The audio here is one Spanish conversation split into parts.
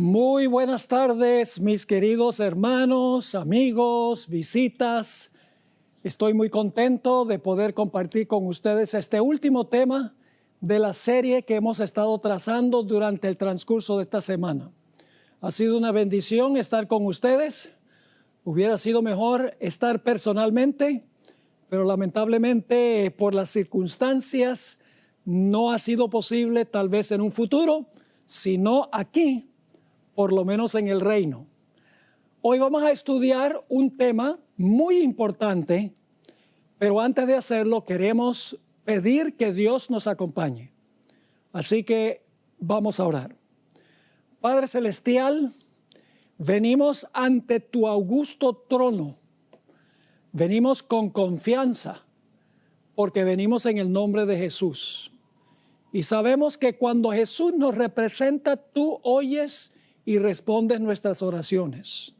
Muy buenas tardes, mis queridos hermanos, amigos, visitas. Estoy muy contento de poder compartir con ustedes este último tema de la serie que hemos estado trazando durante el transcurso de esta semana. Ha sido una bendición estar con ustedes. Hubiera sido mejor estar personalmente, pero lamentablemente por las circunstancias no ha sido posible, tal vez en un futuro, sino aquí, por lo menos en el reino. Hoy vamos a estudiar un tema muy importante, pero antes de hacerlo queremos pedir que Dios nos acompañe. Así que vamos a orar. Padre Celestial, venimos ante tu augusto trono. Venimos con confianza porque venimos en el nombre de Jesús. Y sabemos que cuando Jesús nos representa, tú oyes y respondes nuestras oraciones.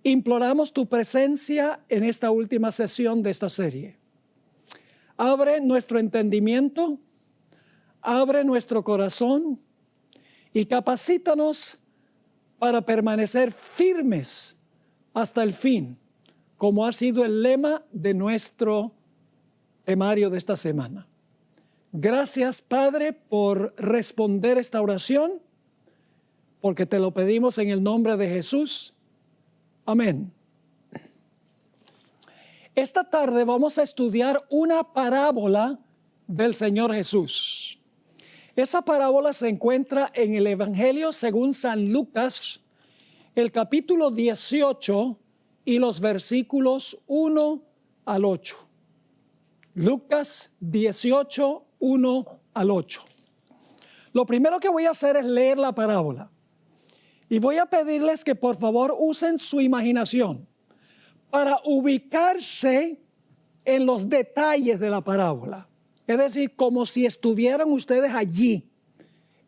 Imploramos tu presencia en esta última sesión de esta serie. Abre nuestro entendimiento, abre nuestro corazón y capacítanos para permanecer firmes hasta el fin, como ha sido el lema de nuestro temario de esta semana. Gracias, Padre, por responder esta oración, porque te lo pedimos en el nombre de Jesús. Amén. Esta tarde vamos a estudiar una parábola del Señor Jesús. Esa parábola se encuentra en el Evangelio según San Lucas, el capítulo 18 y los versículos 1 al 8. Lucas 18, 1 al 8. Lo primero que voy a hacer es leer la parábola. Y voy a pedirles que por favor usen su imaginación para ubicarse en los detalles de la parábola. Es decir, como si estuvieran ustedes allí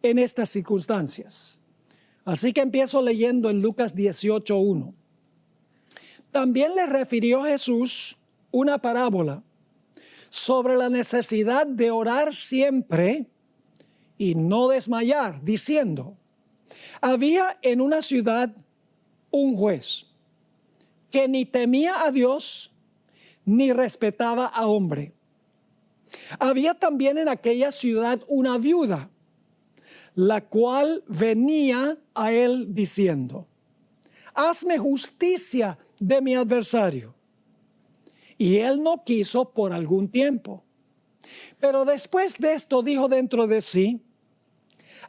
en estas circunstancias. Así que empiezo leyendo en Lucas 18:1. También le refirió Jesús una parábola sobre la necesidad de orar siempre y no desmayar, diciendo: había en una ciudad un juez que ni temía a Dios ni respetaba a hombre. Había también en aquella ciudad una viuda, la cual venía a él diciendo: hazme justicia de mi adversario. Y él no quiso por algún tiempo. Pero después de esto dijo dentro de sí: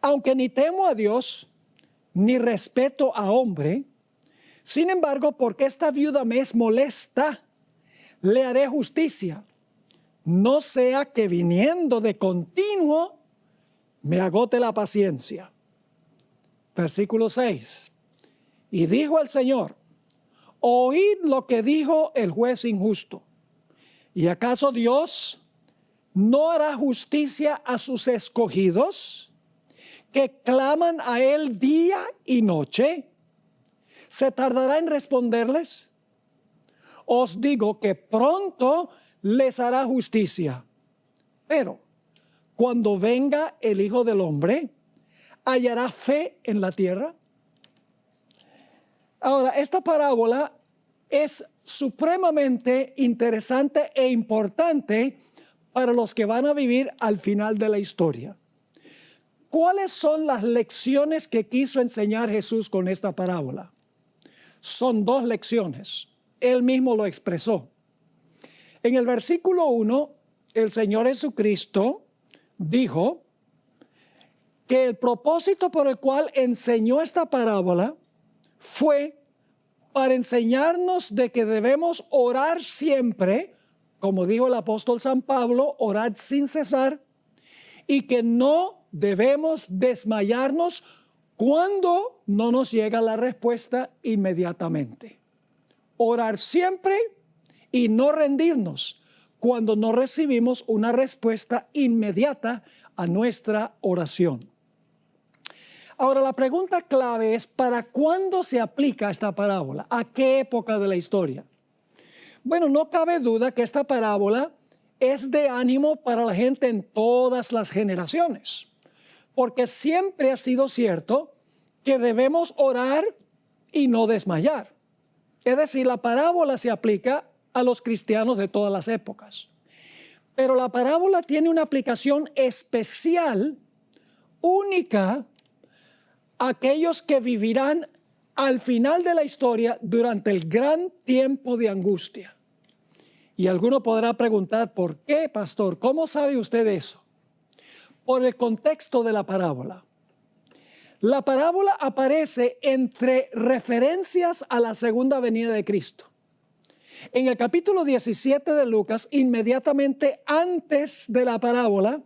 aunque ni temo a Dios ni respeto a hombre, sin embargo, porque esta viuda me es molesta, le haré justicia, no sea que viniendo de continuo me agote la paciencia. Versículo 6. Y dijo el Señor: oíd lo que dijo el juez injusto. ¿Y acaso Dios no hará justicia a sus escogidos, que claman a él día y noche? ¿Se tardará en responderles? Os digo que pronto les hará justicia. Pero cuando venga el Hijo del Hombre, ¿hallará fe en la tierra? Ahora, esta parábola es supremamente interesante e importante para los que van a vivir al final de la historia. ¿Cuáles son las lecciones que quiso enseñar Jesús con esta parábola? Son dos lecciones. Él mismo lo expresó. En el versículo 1, el Señor Jesucristo dijo que el propósito por el cual enseñó esta parábola fue para enseñarnos de que debemos orar siempre, como dijo el apóstol San Pablo, orad sin cesar, y que no debemos desmayarnos cuando no nos llega la respuesta inmediatamente. Orar siempre y no rendirnos cuando no recibimos una respuesta inmediata a nuestra oración. Ahora, la pregunta clave es: ¿para cuándo se aplica esta parábola? ¿A qué época de la historia? Bueno, no cabe duda que esta parábola es de ánimo para la gente en todas las generaciones, porque siempre ha sido cierto que debemos orar y no desmayar. Es decir, la parábola se aplica a los cristianos de todas las épocas. Pero la parábola tiene una aplicación especial, única, a aquellos que vivirán al final de la historia durante el gran tiempo de angustia. Y alguno podrá preguntar, ¿por qué, pastor? ¿Cómo sabe usted eso? Por el contexto de la parábola. La parábola aparece entre referencias a la segunda venida de Cristo. En el capítulo 17 de Lucas, inmediatamente antes de la parábola,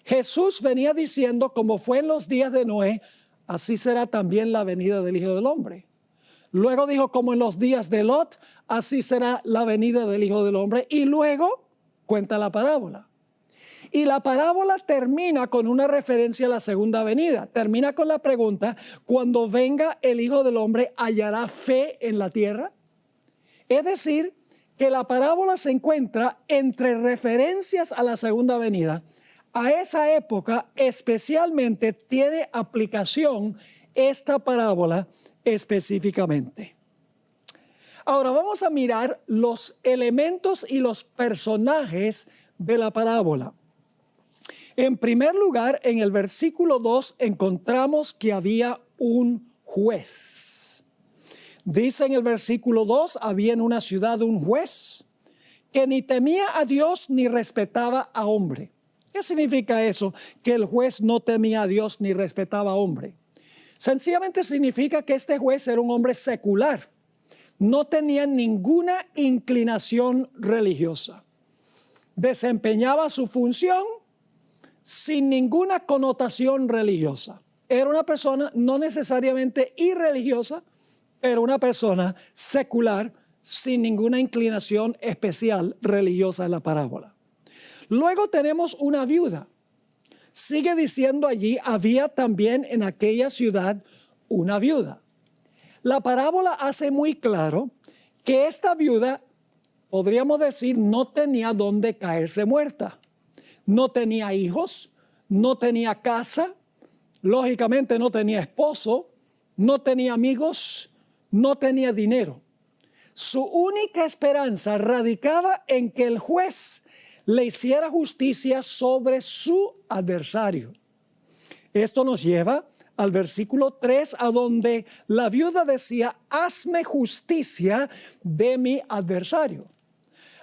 Jesús venía diciendo, como fue en los días de Noé, así será también la venida del Hijo del Hombre. Luego dijo, como en los días de Lot, así será la venida del Hijo del Hombre. Y luego cuenta la parábola. Y la parábola termina con una referencia a la segunda venida. Termina con la pregunta, cuando venga el Hijo del Hombre, ¿hallará fe en la tierra? Es decir, que la parábola se encuentra entre referencias a la segunda venida. A esa época especialmente tiene aplicación esta parábola específicamente. Ahora vamos a mirar los elementos y los personajes de la parábola. En primer lugar, en el versículo 2 encontramos que había un juez. Dice en el versículo 2, había en una ciudad un juez que ni temía a Dios ni respetaba a hombre. ¿Qué significa eso? Que el juez no temía a Dios ni respetaba a hombre. Sencillamente significa que este juez era un hombre secular. No tenía ninguna inclinación religiosa. Desempeñaba su función sin ninguna connotación religiosa. Era una persona no necesariamente irreligiosa, pero una persona secular sin ninguna inclinación especial religiosa en la parábola. Luego tenemos una viuda. Sigue diciendo allí, había también en aquella ciudad una viuda. La parábola hace muy claro que esta viuda, podríamos decir, no tenía dónde caerse muerta. No tenía hijos, no tenía casa, lógicamente no tenía esposo, no tenía amigos, no tenía dinero. Su única esperanza radicaba en que el juez le hiciera justicia sobre su adversario. Esto nos lleva al versículo 3, a donde la viuda decía, hazme justicia de mi adversario.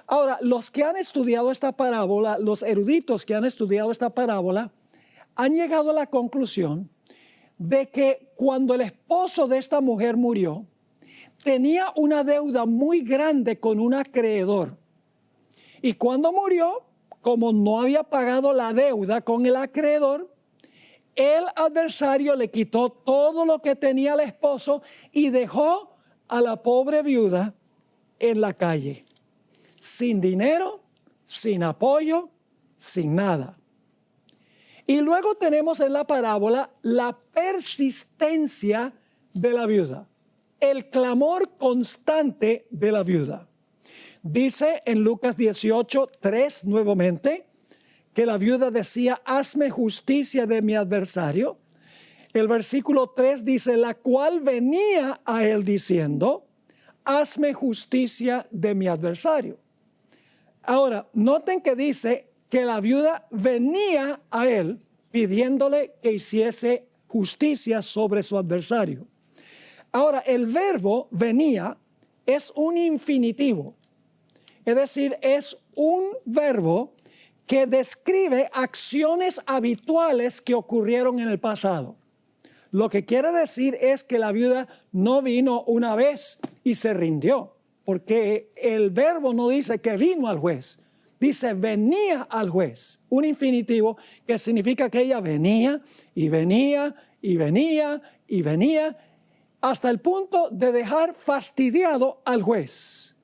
Ahora, los que han estudiado esta parábola, los eruditos que han estudiado esta parábola, han llegado a la conclusión de que cuando el esposo de esta mujer murió, tenía una deuda muy grande con un acreedor. Y cuando murió, como no había pagado la deuda con el acreedor, el adversario le quitó todo lo que tenía el esposo y dejó a la pobre viuda en la calle, sin dinero, sin apoyo, sin nada. Y luego tenemos en la parábola la persistencia de la viuda, el clamor constante de la viuda. Dice en Lucas 18:3 nuevamente que la viuda decía, hazme justicia de mi adversario. El versículo 3 dice, la cual venía a él diciendo, hazme justicia de mi adversario. Ahora, noten que dice que la viuda venía a él pidiéndole que hiciese justicia sobre su adversario. Ahora, el verbo venía es un infinitivo. Es decir, es un verbo que describe acciones habituales que ocurrieron en el pasado. Lo que quiere decir es que la viuda no vino una vez y se rindió, porque el verbo no dice que vino al juez, dice venía al juez, un infinitivo que significa que ella venía y venía y venía y venía hasta el punto de dejar fastidiado al juez.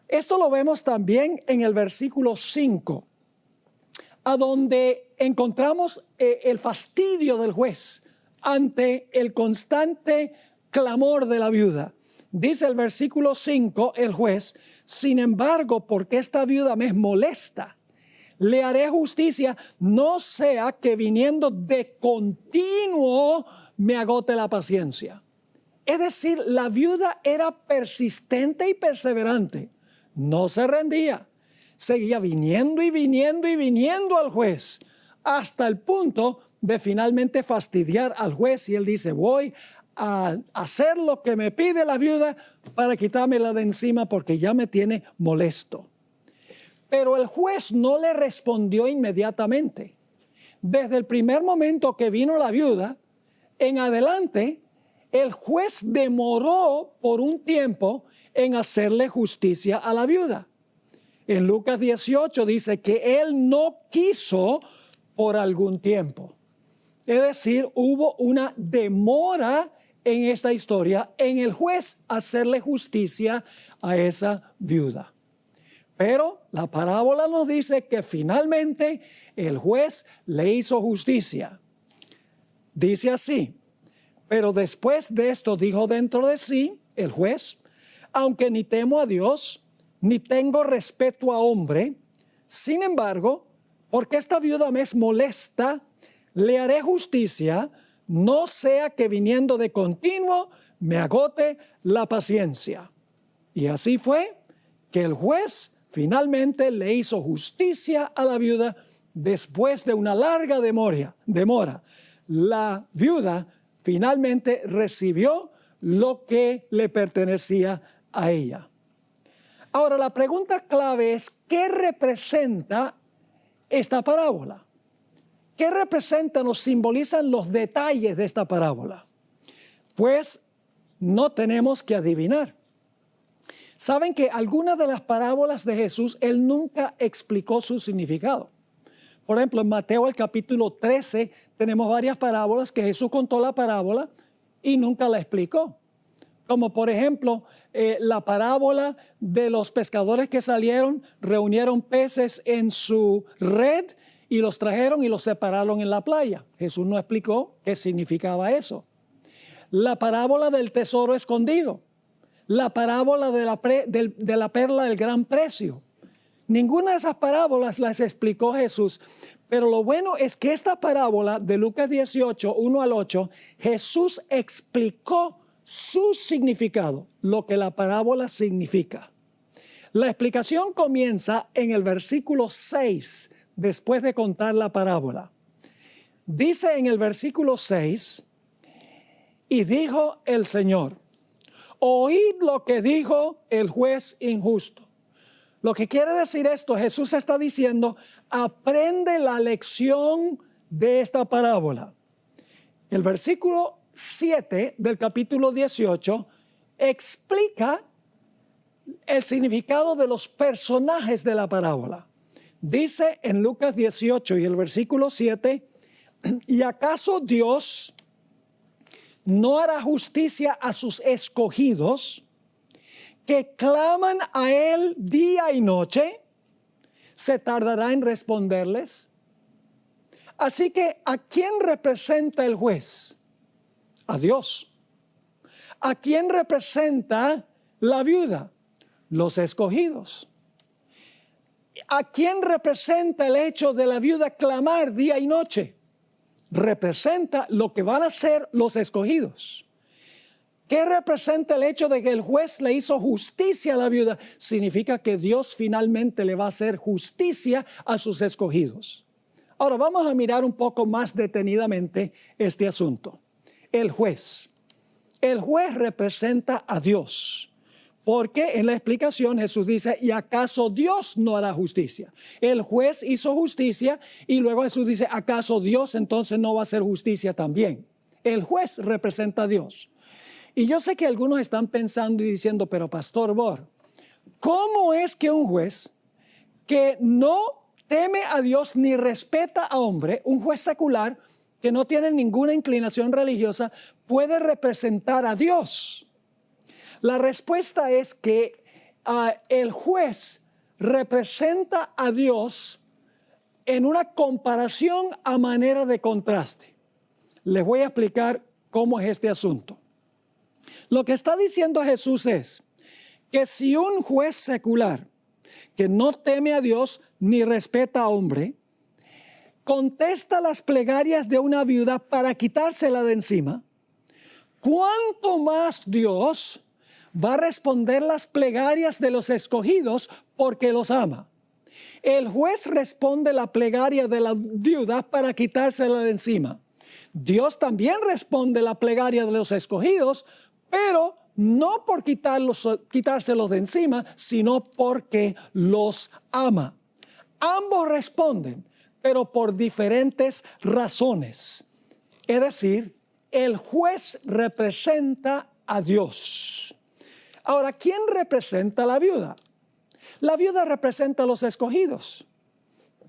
Esto lo vemos también en el versículo 5, a donde encontramos el fastidio del juez ante el constante clamor de la viuda. Dice el versículo 5, el juez, sin embargo, porque esta viuda me molesta, le haré justicia, no sea que viniendo de continuo me agote la paciencia. Es decir, la viuda era persistente y perseverante. No se rendía. Seguía viniendo y viniendo y viniendo al juez hasta el punto de finalmente fastidiar al juez. Y él dice, voy a hacer lo que me pide la viuda para quitármela de encima porque ya me tiene molesto. Pero el juez no le respondió inmediatamente. Desde el primer momento que vino la viuda, en adelante, el juez demoró por un tiempo en hacerle justicia a la viuda. En Lucas 18 dice que él no quiso por algún tiempo. Es decir, hubo una demora en esta historia en el juez hacerle justicia a esa viuda. Pero la parábola nos dice que finalmente el juez le hizo justicia. Dice así, pero después de esto dijo dentro de sí el juez, aunque ni temo a Dios, ni tengo respeto a hombre, sin embargo, porque esta viuda me es molesta, le haré justicia, no sea que viniendo de continuo me agote la paciencia. Y así fue que el juez finalmente le hizo justicia a la viuda después de una larga demora. La viuda finalmente recibió lo que le pertenecía a ella. Ahora, la pregunta clave es, ¿qué representa esta parábola? ¿Qué representan o simbolizan los detalles de esta parábola? Pues no tenemos que adivinar. Saben que algunas de las parábolas de Jesús, él nunca explicó su significado. Por ejemplo, en Mateo el capítulo 13 tenemos varias parábolas que Jesús contó la parábola y nunca la explicó. Como por ejemplo, la parábola de los pescadores que salieron, reunieron peces en su red y los trajeron y los separaron en la playa. Jesús no explicó qué significaba eso. La parábola del tesoro escondido. La parábola de la perla del gran precio. Ninguna de esas parábolas las explicó Jesús. Pero lo bueno es que esta parábola de Lucas 18, 1 al 8, Jesús explicó su significado, lo que la parábola significa. La explicación comienza en el versículo 6, después de contar la parábola. Dice en el versículo 6, y dijo el Señor, oíd lo que dijo el juez injusto. Lo que quiere decir esto, Jesús está diciendo, aprende la lección de esta parábola. El versículo 7 del capítulo 18 explica el significado de los personajes de la parábola. Dice en Lucas 18 y el versículo 7, ¿y acaso Dios no hará justicia a sus escogidos que claman a Él día y noche? ¿Se tardará en responderles? Así que, ¿a quién representa el juez? A Dios. ¿A quién representa la viuda? Los escogidos. ¿A quién representa el hecho de la viuda clamar día y noche? Representa lo que van a hacer los escogidos. ¿Qué representa el hecho de que el juez le hizo justicia a la viuda? Significa que Dios finalmente le va a hacer justicia a sus escogidos. Ahora vamos a mirar un poco más detenidamente este asunto. El juez. El juez representa a Dios. Porque en la explicación Jesús dice, ¿y acaso Dios no hará justicia? El juez hizo justicia y luego Jesús dice, ¿acaso Dios entonces no va a hacer justicia también? El juez representa a Dios. Y yo sé que algunos están pensando y diciendo, pero Pastor Bor, ¿cómo es que un juez que no teme a Dios ni respeta a hombre, un juez secular que no tiene ninguna inclinación religiosa, puede representar a Dios? La respuesta es que el juez representa a Dios en una comparación a manera de contraste. Les voy a explicar cómo es este asunto. Lo que está diciendo Jesús es que si un juez secular que no teme a Dios ni respeta a hombre, contesta las plegarias de una viuda para quitársela de encima, ¿cuánto más Dios va a responder las plegarias de los escogidos porque los ama? El juez responde la plegaria de la viuda para quitársela de encima. Dios también responde la plegaria de los escogidos, pero no por quitárselos de encima, sino porque los ama. Ambos responden, pero por diferentes razones. Es decir, el juez representa a Dios. Ahora, ¿quién representa a la viuda? La viuda representa a los escogidos.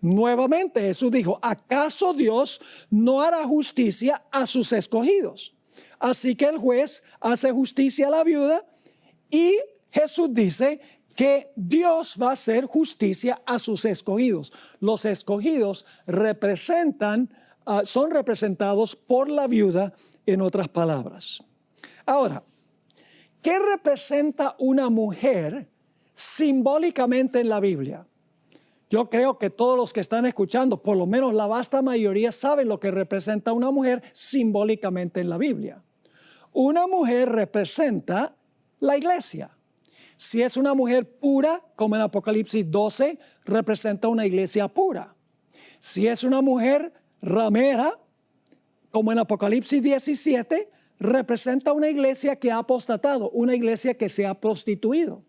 Nuevamente Jesús dijo, ¿acaso Dios no hará justicia a sus escogidos? Así que el juez hace justicia a la viuda y Jesús dice que Dios va a hacer justicia a sus escogidos. Los escogidos son representados por la viuda, en otras palabras. Ahora, ¿qué representa una mujer simbólicamente en la Biblia? Yo creo que todos los que están escuchando, por lo menos la vasta mayoría, saben lo que representa una mujer simbólicamente en la Biblia. Una mujer representa la iglesia. Si es una mujer pura, como en Apocalipsis 12, representa una iglesia pura. Si es una mujer ramera, como en Apocalipsis 17, representa una iglesia que ha apostatado, una iglesia que se ha prostituido.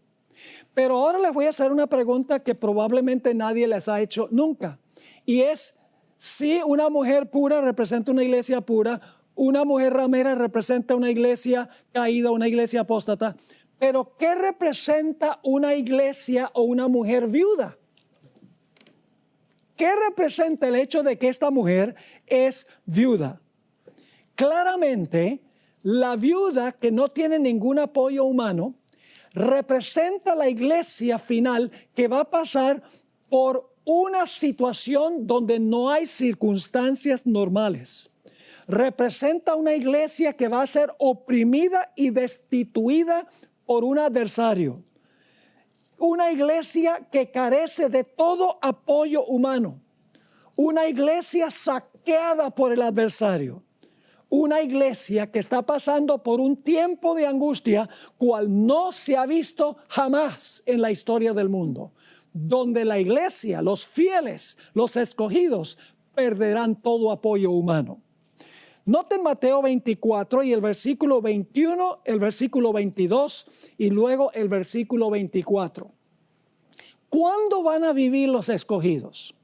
Pero ahora les voy a hacer una pregunta que probablemente nadie les ha hecho nunca. Y es, si una mujer pura representa una iglesia pura, una mujer ramera representa una iglesia caída, una iglesia apóstata. Pero ¿qué representa una iglesia o una mujer viuda? ¿Qué representa el hecho de que esta mujer es viuda? Claramente, la viuda que no tiene ningún apoyo humano representa la iglesia final que va a pasar por una situación donde no hay circunstancias normales. Representa una iglesia que va a ser oprimida y destituida por un adversario. Una iglesia que carece de todo apoyo humano. Una iglesia saqueada por el adversario. Una iglesia que está pasando por un tiempo de angustia cual no se ha visto jamás en la historia del mundo, donde la iglesia, los fieles, los escogidos, perderán todo apoyo humano. Noten Mateo 24 y el versículo 21, el versículo 22 y luego el versículo 24. ¿Cuándo van a vivir los escogidos?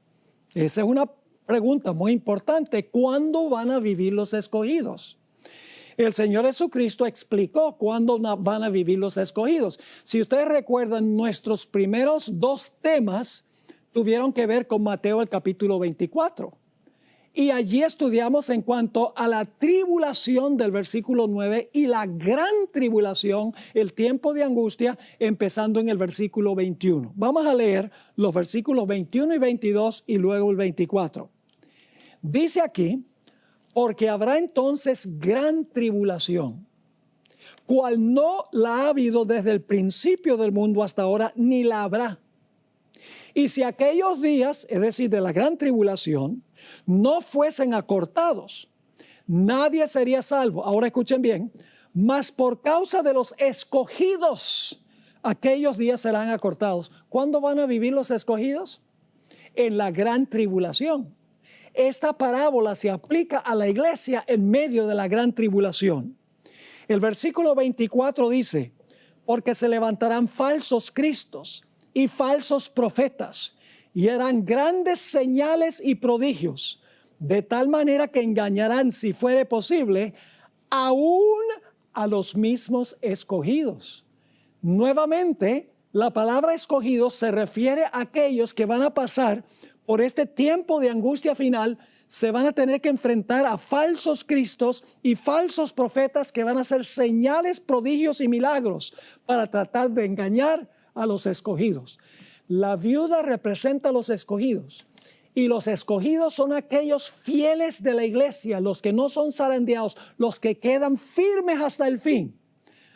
Esa es una pregunta muy importante. ¿Cuándo van a vivir los escogidos? El Señor Jesucristo explicó cuándo van a vivir los escogidos. Si ustedes recuerdan, nuestros primeros dos temas tuvieron que ver con Mateo el capítulo 24. Y allí estudiamos en cuanto a la tribulación del versículo 9 y la gran tribulación, el tiempo de angustia, empezando en el versículo 21. Vamos a leer los versículos 21 y 22 y luego el 24. Dice aquí, porque habrá entonces gran tribulación, cual no la ha habido desde el principio del mundo hasta ahora, ni la habrá. Y si aquellos días, es decir, de la gran tribulación, no fuesen acortados, nadie sería salvo. Ahora escuchen bien, mas por causa de los escogidos, aquellos días serán acortados. ¿Cuándo van a vivir los escogidos? En la gran tribulación. Esta parábola se aplica a la iglesia en medio de la gran tribulación. El versículo 24 dice, porque se levantarán falsos cristos y falsos profetas, y harán grandes señales y prodigios, de tal manera que engañarán, si fuere posible, aún a los mismos escogidos. Nuevamente, la palabra escogidos se refiere a aquellos que van a pasar por este tiempo de angustia final. Se van a tener que enfrentar a falsos cristos y falsos profetas que van a hacer señales, prodigios y milagros para tratar de engañar a los escogidos. La viuda representa a los escogidos y los escogidos son aquellos fieles de la iglesia, los que no son zarandeados, los que quedan firmes hasta el fin,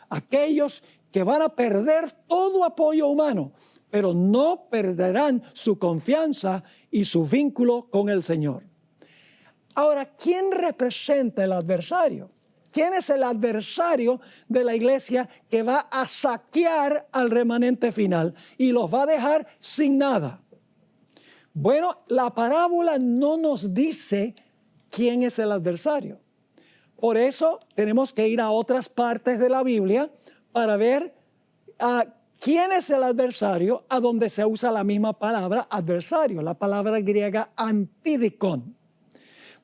aquellos que van a perder todo apoyo humano, pero no perderán su confianza y su vínculo con el Señor. Ahora, ¿quién representa el adversario? ¿Quién es el adversario de la iglesia que va a saquear al remanente final y los va a dejar sin nada? Bueno, la parábola no nos dice quién es el adversario. Por eso tenemos que ir a otras partes de la Biblia para ver quién es el adversario, a donde se usa la misma palabra adversario, la palabra griega antidikon.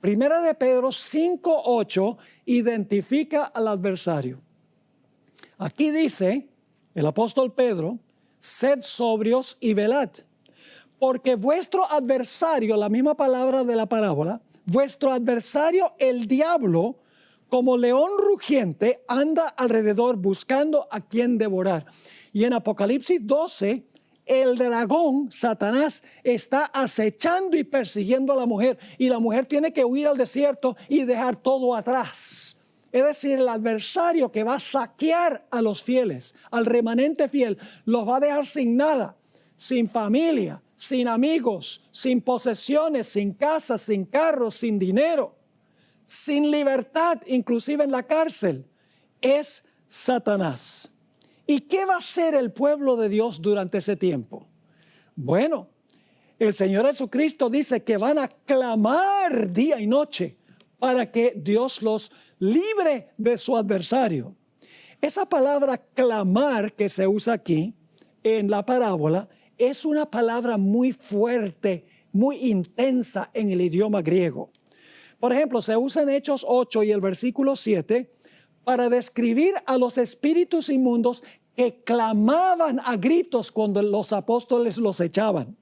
Primera de Pedro 5:8 identifica al adversario. Aquí dice el apóstol Pedro: sed sobrios y velad, porque vuestro adversario, la misma palabra de la parábola, vuestro adversario el diablo, como león rugiente, anda alrededor buscando a quien devorar. Y en Apocalipsis 12, el dragón, Satanás, está acechando y persiguiendo a la mujer. Y la mujer tiene que huir al desierto y dejar todo atrás. Es decir, el adversario que va a saquear a los fieles, al remanente fiel, los va a dejar sin nada, sin familia, sin amigos, sin posesiones, sin casas, sin carros, sin dinero, sin libertad, inclusive en la cárcel. Es Satanás. ¿Y qué va a hacer el pueblo de Dios durante ese tiempo? Bueno, el Señor Jesucristo dice que van a clamar día y noche para que Dios los libre de su adversario. Esa palabra clamar que se usa aquí en la parábola es una palabra muy fuerte, muy intensa en el idioma griego. Por ejemplo, se usa en Hechos 8 y el versículo 7 para describir a los espíritus inmundos que clamaban a gritos cuando los apóstoles los echaban.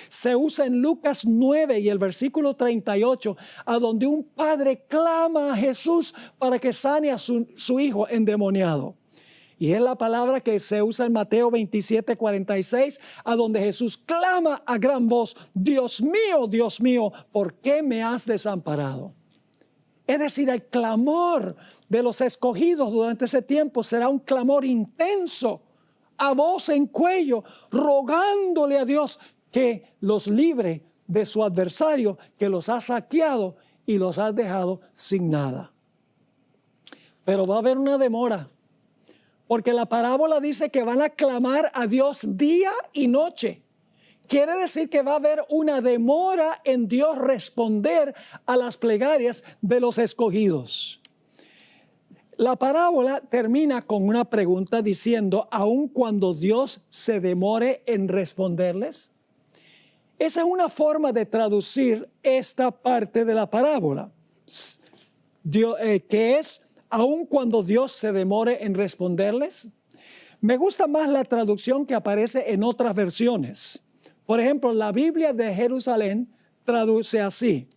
Se usa en Lucas 9 y el versículo 38, a donde un padre clama a Jesús para que sane a su hijo endemoniado. Y es la palabra que se usa en Mateo 27, 46, a donde Jesús clama a gran voz: Dios mío, ¿por qué me has desamparado? Es decir, el clamor de los escogidos durante ese tiempo será un clamor intenso, a voz en cuello, rogándole a Dios que los libre de su adversario, que los ha saqueado y los ha dejado sin nada. Pero va a haber una demora, porque la parábola dice que van a clamar a Dios día y noche. Quiere decir que va a haber una demora en Dios responder a las plegarias de los escogidos. La parábola termina con una pregunta diciendo: ¿aun cuando Dios se demore en responderles? Esa es una forma de traducir esta parte de la parábola, que es: ¿aun cuando Dios se demore en responderles? Me gusta más la traducción que aparece en otras versiones. Por ejemplo, la Biblia de Jerusalén traduce así: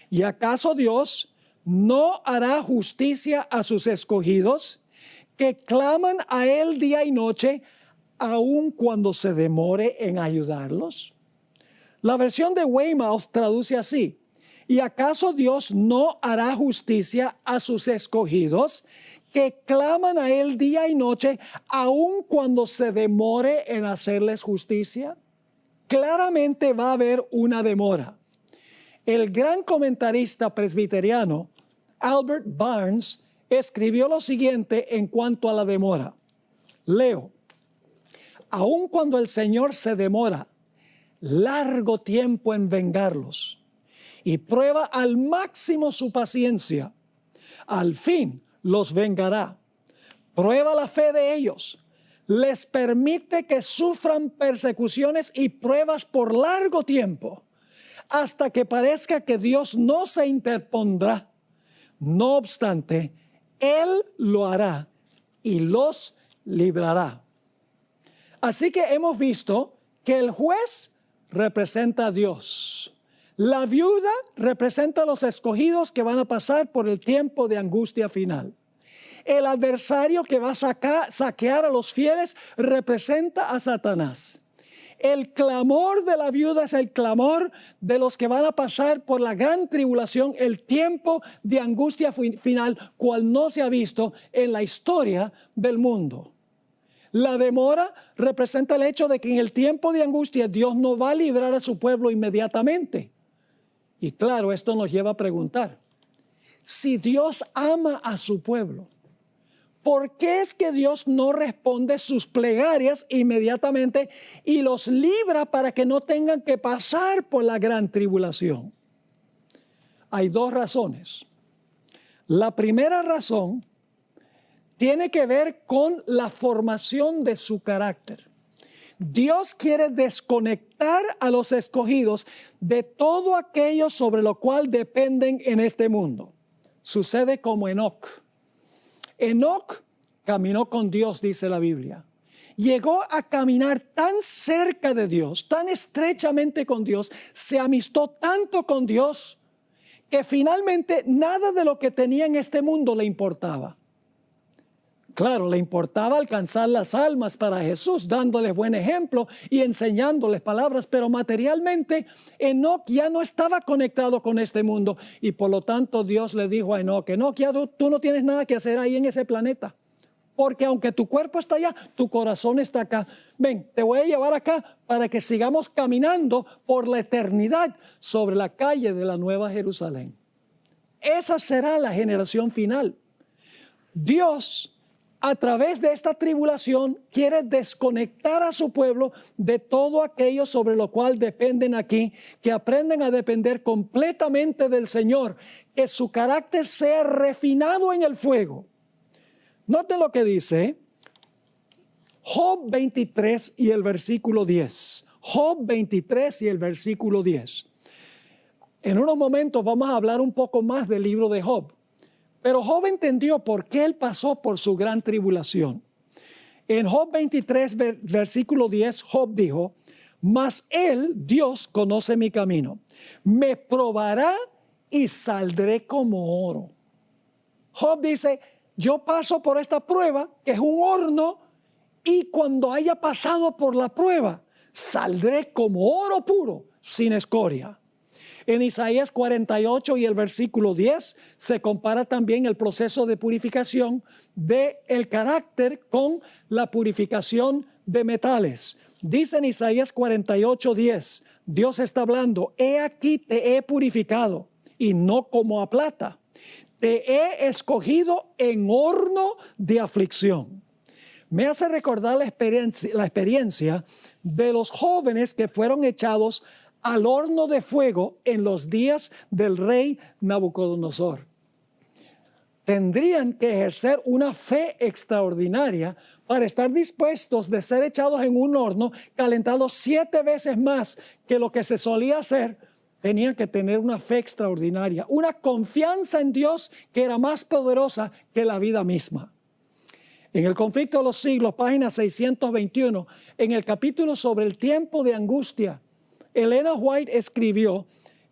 ¿y acaso Dios no hará justicia a sus escogidos, que claman a Él día y noche, aun cuando se demore en ayudarlos? La versión de Weymouth traduce así: ¿y acaso Dios no hará justicia a sus escogidos, que claman a Él día y noche, aun cuando se demore en hacerles justicia? Claramente va a haber una demora. El gran comentarista presbiteriano Albert Barnes escribió lo siguiente en cuanto a la demora. Leo: aun cuando el Señor se demora largo tiempo en vengarlos y prueba al máximo su paciencia, al fin los vengará. Prueba la fe de ellos, les permite que sufran persecuciones y pruebas por largo tiempo, hasta que parezca que Dios no se interpondrá. No obstante, Él lo hará y los librará. Así que hemos visto que el juez representa a Dios. La viuda representa a los escogidos que van a pasar por el tiempo de angustia final. El adversario que va a saquear a los fieles representa a Satanás. El clamor de la viuda es el clamor de los que van a pasar por la gran tribulación, el tiempo de angustia final, cual no se ha visto en la historia del mundo. La demora representa el hecho de que en el tiempo de angustia Dios no va a librar a su pueblo inmediatamente. Y claro, esto nos lleva a preguntar: si Dios ama a su pueblo, ¿por qué es que Dios no responde sus plegarias inmediatamente y los libra para que no tengan que pasar por la gran tribulación? Hay dos razones. La primera razón tiene que ver con la formación de su carácter. Dios quiere desconectar a los escogidos de todo aquello sobre lo cual dependen en este mundo. Sucede como Enoc. Enoc caminó con Dios, dice la Biblia. Llegó a caminar tan cerca de Dios, tan estrechamente con Dios, se amistó tanto con Dios, que finalmente nada de lo que tenía en este mundo le importaba. Claro, le importaba alcanzar las almas para Jesús, dándoles buen ejemplo y enseñándoles palabras, pero materialmente Enoc ya no estaba conectado con este mundo y por lo tanto Dios le dijo a Enoc, Enoc, ya tú no tienes nada que hacer ahí en ese planeta, porque aunque tu cuerpo está allá, tu corazón está acá. Ven, te voy a llevar acá para que sigamos caminando por la eternidad sobre la calle de la Nueva Jerusalén. Esa será la generación final. Dios, a través de esta tribulación, quiere desconectar a su pueblo de todo aquello sobre lo cual dependen aquí, que aprendan a depender completamente del Señor, que su carácter sea refinado en el fuego. Noten lo que dice Job 23 y el versículo 10. Job 23 y el versículo 10. En unos momentos vamos a hablar un poco más del libro de Job. Pero Job entendió por qué él pasó por su gran tribulación. En Job 23, versículo 10, Job dijo, mas él, Dios, conoce mi camino. Me probará y saldré como oro. Job dice, yo paso por esta prueba, que es un horno, y cuando haya pasado por la prueba, saldré como oro puro, sin escoria. En Isaías 48 y el versículo 10 se compara también el proceso de purificación del carácter con la purificación de metales. Dice en Isaías 48, 10, Dios está hablando, he aquí te he purificado y no como a plata. Te he escogido en horno de aflicción. Me hace recordar la experiencia de los jóvenes que fueron echados al horno de fuego en los días del rey Nabucodonosor. Tendrían que ejercer una fe extraordinaria para estar dispuestos de ser echados en un horno calentado 7 veces más que lo que se solía hacer. Tenían que tener una fe extraordinaria, una confianza en Dios que era más poderosa que la vida misma. En el Conflicto de los Siglos, página 621, en el capítulo sobre el tiempo de angustia, Elena White escribió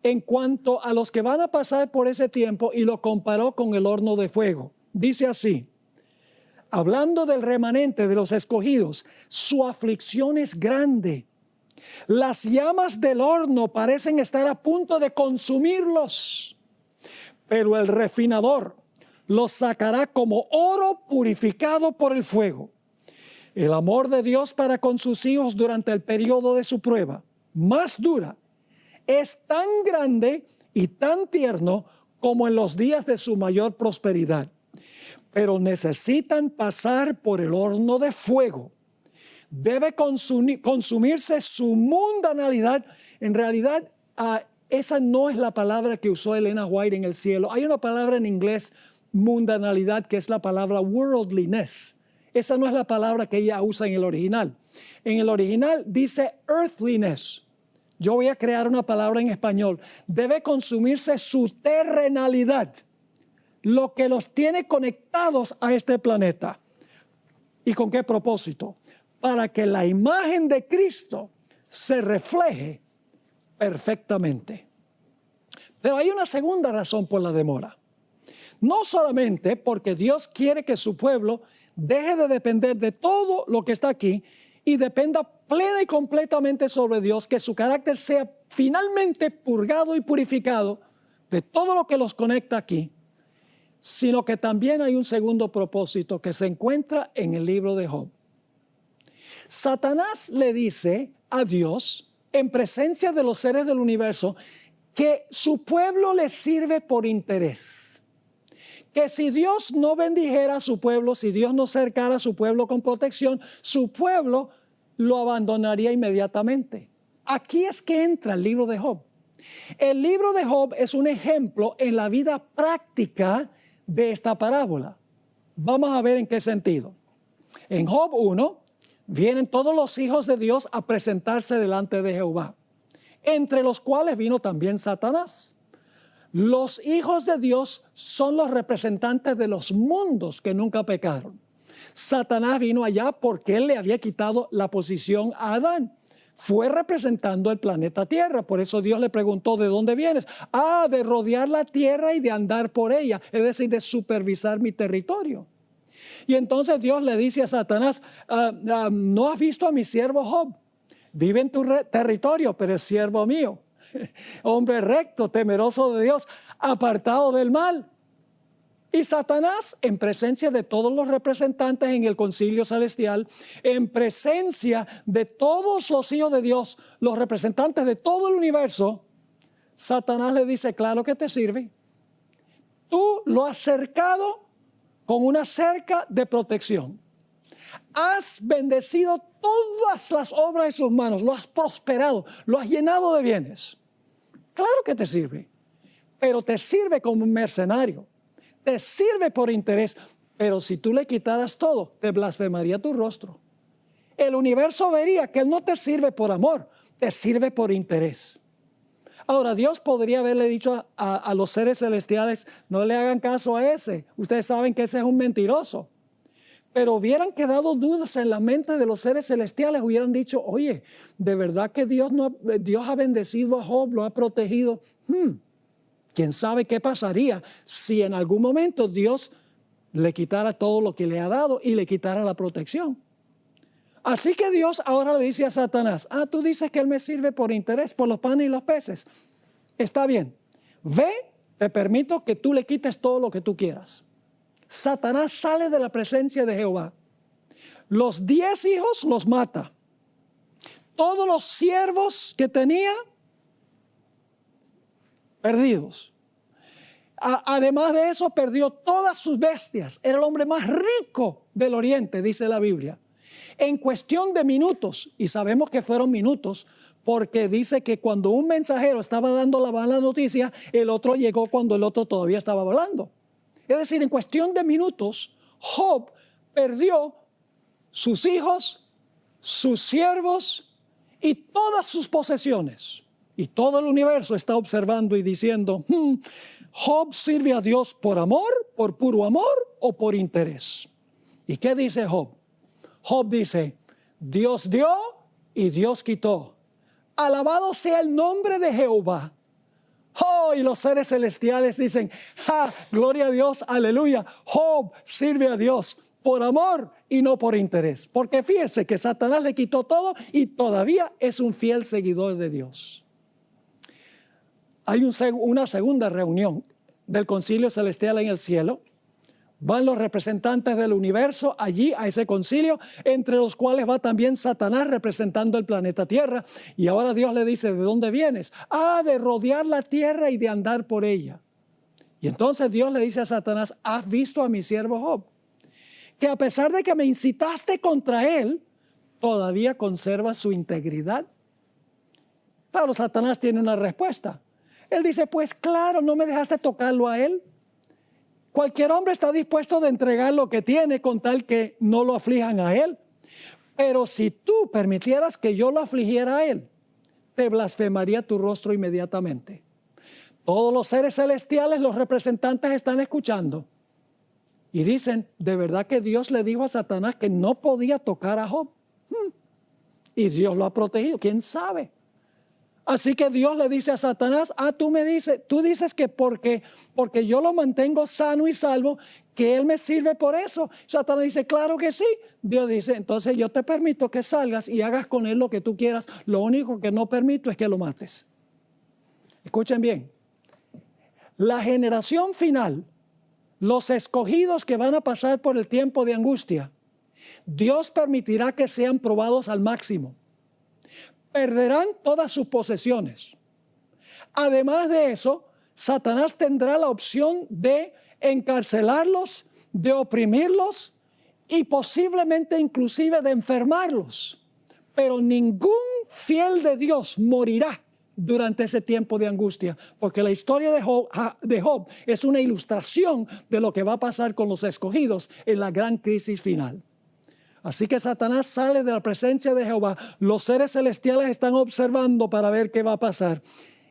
en cuanto a los que van a pasar por ese tiempo y lo comparó con el horno de fuego. Dice así, hablando del remanente de los escogidos, su aflicción es grande. Las llamas del horno parecen estar a punto de consumirlos, pero el refinador los sacará como oro purificado por el fuego. El amor de Dios para con sus hijos durante el periodo de su prueba más dura es tan grande y tan tierno como en los días de su mayor prosperidad, pero necesitan pasar por el horno de fuego. Debe consumirse su mundanalidad. En realidad, esa no es la palabra que usó Elena White en el cielo. Hay una palabra en inglés, mundanalidad, que es la palabra worldliness. Esa no es la palabra que ella usa en el original. En el original dice earthliness. Yo voy a crear una palabra en español. Debe consumirse su terrenalidad, lo que los tiene conectados a este planeta. ¿Y con qué propósito? Para que la imagen de Cristo se refleje perfectamente. Pero hay una segunda razón por la demora. No solamente porque Dios quiere que su pueblo deje de depender de todo lo que está aquí y dependa plena y completamente sobre Dios, que su carácter sea finalmente purgado y purificado de todo lo que los conecta aquí, sino que también hay un segundo propósito que se encuentra en el libro de Job. Satanás le dice a Dios, en presencia de los seres del universo, que su pueblo le sirve por interés. que si Dios no bendijera a su pueblo, si Dios no cercara a su pueblo con protección, su pueblo lo abandonaría inmediatamente. Aquí es que entra el libro de Job. El libro de Job es un ejemplo en la vida práctica de esta parábola. Vamos a ver en qué sentido. En Job 1 vienen todos los hijos de Dios a presentarse delante de Jehová, entre los cuales vino también Satanás. Los hijos de Dios son los representantes de los mundos que nunca pecaron. Satanás vino allá porque él le había quitado la posición a Adán. Fue representando el planeta Tierra. Por eso Dios le preguntó, ¿de dónde vienes? De rodear la tierra y de andar por ella, es decir, de supervisar mi territorio. Y entonces Dios le dice a Satanás, ¿no has visto a mi siervo Job? Vive en tu territorio, pero es siervo mío. Hombre recto, temeroso de Dios, apartado del mal. Y Satanás, en presencia de todos los representantes en el concilio celestial, en presencia de todos los hijos de Dios, los representantes de todo el universo, Satanás le dice, claro que te sirve. Tú lo has cercado con una cerca de protección. Has bendecido todas las obras de sus manos, lo has prosperado, lo has llenado de bienes. Claro que te sirve, pero te sirve como un mercenario, te sirve por interés, pero si tú le quitaras todo, te blasfemaría tu rostro. El universo vería que él no te sirve por amor, te sirve por interés. Ahora, Dios podría haberle dicho a los seres celestiales, no le hagan caso a ese, ustedes saben que ese es un mentiroso. Pero hubieran quedado dudas en la mente de los seres celestiales, hubieran dicho, oye, ¿de verdad que Dios ha bendecido a Job, lo ha protegido? ¿Quién sabe qué pasaría si en algún momento Dios le quitara todo lo que le ha dado y le quitara la protección? Así que Dios ahora le dice a Satanás, tú dices que él me sirve por interés, por los panes y los peces. Está bien, ve, te permito que tú le quites todo lo que tú quieras. Satanás sale de la presencia de Jehová. Los 10 hijos los mata. Todos los siervos que tenía, perdidos. Además de eso, perdió todas sus bestias. Era el hombre más rico del oriente, dice la Biblia. En cuestión de minutos, y sabemos que fueron minutos, porque dice que cuando un mensajero estaba dando la mala noticia, el otro llegó cuando el otro todavía estaba hablando. Es decir, en cuestión de minutos, Job perdió sus hijos, sus siervos y todas sus posesiones. Y todo el universo está observando y diciendo, ¿Job sirve a Dios por amor, por puro amor o por interés? ¿Y qué dice Job? Job dice, Dios dio y Dios quitó. Alabado sea el nombre de Jehová. Y los seres celestiales dicen, gloria a Dios, aleluya. Job sirve a Dios por amor y no por interés. Porque fíjese que Satanás le quitó todo y todavía es un fiel seguidor de Dios. Hay una segunda reunión del concilio celestial en el cielo. Van los representantes del universo allí a ese concilio, entre los cuales va también Satanás representando el planeta Tierra. Y ahora Dios le dice, ¿de dónde vienes? De rodear la tierra y de andar por ella. Y entonces Dios le dice a Satanás, ¿has visto a mi siervo Job? Que a pesar de que me incitaste contra él, todavía conserva su integridad. Claro, Satanás tiene una respuesta. Él dice, pues claro, no me dejaste tocarlo a él. Cualquier hombre está dispuesto de entregar lo que tiene con tal que no lo aflijan a él. Pero si tú permitieras que yo lo afligiera a él, te blasfemaría tu rostro inmediatamente. Todos los seres celestiales, los representantes están escuchando. Y dicen, ¿de verdad que Dios le dijo a Satanás que no podía tocar a Job? Y Dios lo ha protegido, ¿quién sabe? Así que Dios le dice a Satanás, tú dices que porque yo lo mantengo sano y salvo, que él me sirve por eso. Satanás dice, claro que sí. Dios dice, entonces yo te permito que salgas y hagas con él lo que tú quieras. Lo único que no permito es que lo mates. Escuchen bien. La generación final, los escogidos que van a pasar por el tiempo de angustia, Dios permitirá que sean probados al máximo. Perderán todas sus posesiones. Además de eso, Satanás tendrá la opción de encarcelarlos, de oprimirlos y posiblemente inclusive de enfermarlos. Pero ningún fiel de Dios morirá durante ese tiempo de angustia, porque la historia de Job es una ilustración de lo que va a pasar con los escogidos en la gran crisis final. Así que Satanás sale de la presencia de Jehová. Los seres celestiales están observando para ver qué va a pasar.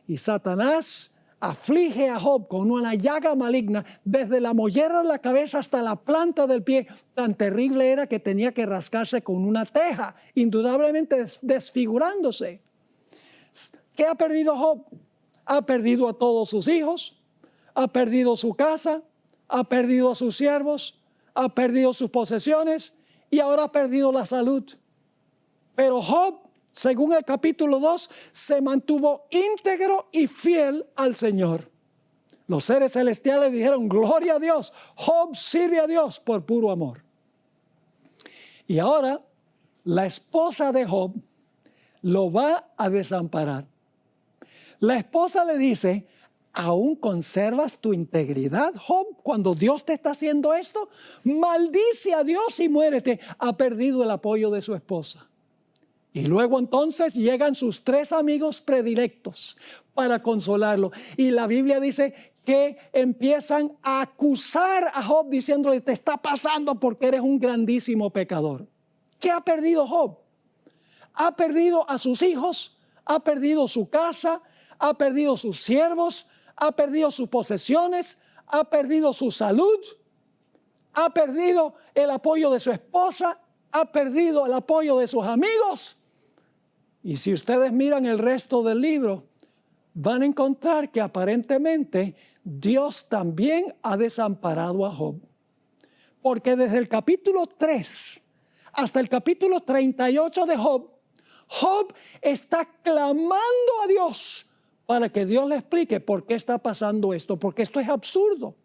Y Satanás aflige a Job con una llaga maligna desde la mollera de la cabeza hasta la planta del pie. Tan terrible era que tenía que rascarse con una teja, indudablemente desfigurándose. ¿Qué ha perdido Job? Ha perdido a todos sus hijos, ha perdido su casa, ha perdido a sus siervos, ha perdido sus posesiones y ahora ha perdido la salud. Pero Job, según el capítulo 2, se mantuvo íntegro y fiel al Señor. Los seres celestiales dijeron: gloria a Dios, Job sirve a Dios por puro amor. Y ahora la esposa de Job lo va a desamparar. La esposa le dice: ¿aún conservas tu integridad, Job, cuando Dios te está haciendo esto? Maldice a Dios y muérete. Ha perdido el apoyo de su esposa. Y luego entonces llegan sus 3 amigos predilectos para consolarlo. Y la Biblia dice que empiezan a acusar a Job diciéndole: te está pasando porque eres un grandísimo pecador. ¿Qué ha perdido Job? Ha perdido a sus hijos, ha perdido su casa, ha perdido sus siervos, ha perdido sus posesiones, ha perdido su salud, ha perdido el apoyo de su esposa, ha perdido el apoyo de sus amigos. Y si ustedes miran el resto del libro, van a encontrar que aparentemente Dios también ha desamparado a Job. Porque desde el capítulo 3 hasta el capítulo 38 de Job, Job está clamando a Dios para que Dios le explique por qué está pasando esto, porque esto es absurdo.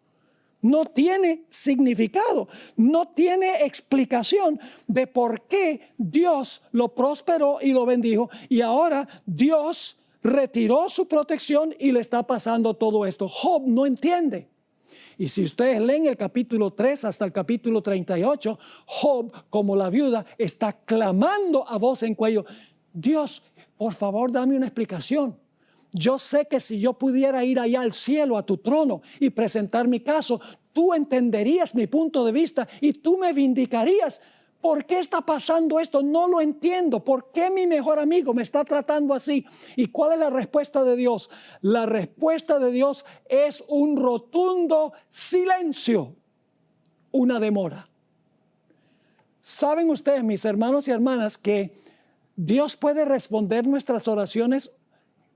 No tiene significado, no tiene explicación de por qué Dios lo prosperó y lo bendijo y ahora Dios retiró su protección y le está pasando todo esto. Job no entiende. Y si ustedes leen el capítulo 3 hasta el capítulo 38, Job, como la viuda, está clamando a voz en cuello: Dios, por favor, dame una explicación. Yo sé que si yo pudiera ir allá al cielo, a tu trono, y presentar mi caso, tú entenderías mi punto de vista y tú me vindicarías. ¿Por qué está pasando esto? No lo entiendo. ¿Por qué mi mejor amigo me está tratando así? ¿Y cuál es la respuesta de Dios? La respuesta de Dios es un rotundo silencio, una demora. ¿Saben ustedes, mis hermanos y hermanas, que Dios puede responder nuestras oraciones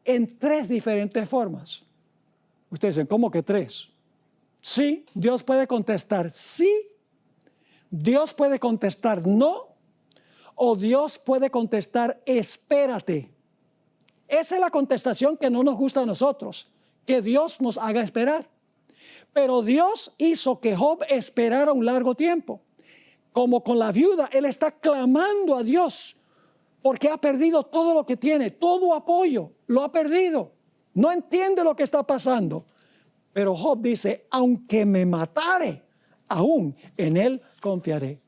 en 3 diferentes formas? Ustedes dicen: ¿cómo que 3? Sí, Dios puede contestar sí, Dios puede contestar no, o Dios puede contestar espérate. Esa es la contestación que no nos gusta a nosotros, que Dios nos haga esperar. Pero Dios hizo que Job esperara un largo tiempo. Como con la viuda, él está clamando a Dios porque ha perdido todo lo que tiene, todo apoyo, lo ha perdido. No entiende lo que está pasando. Pero Job dice: aunque me matare, aún en él confiaré.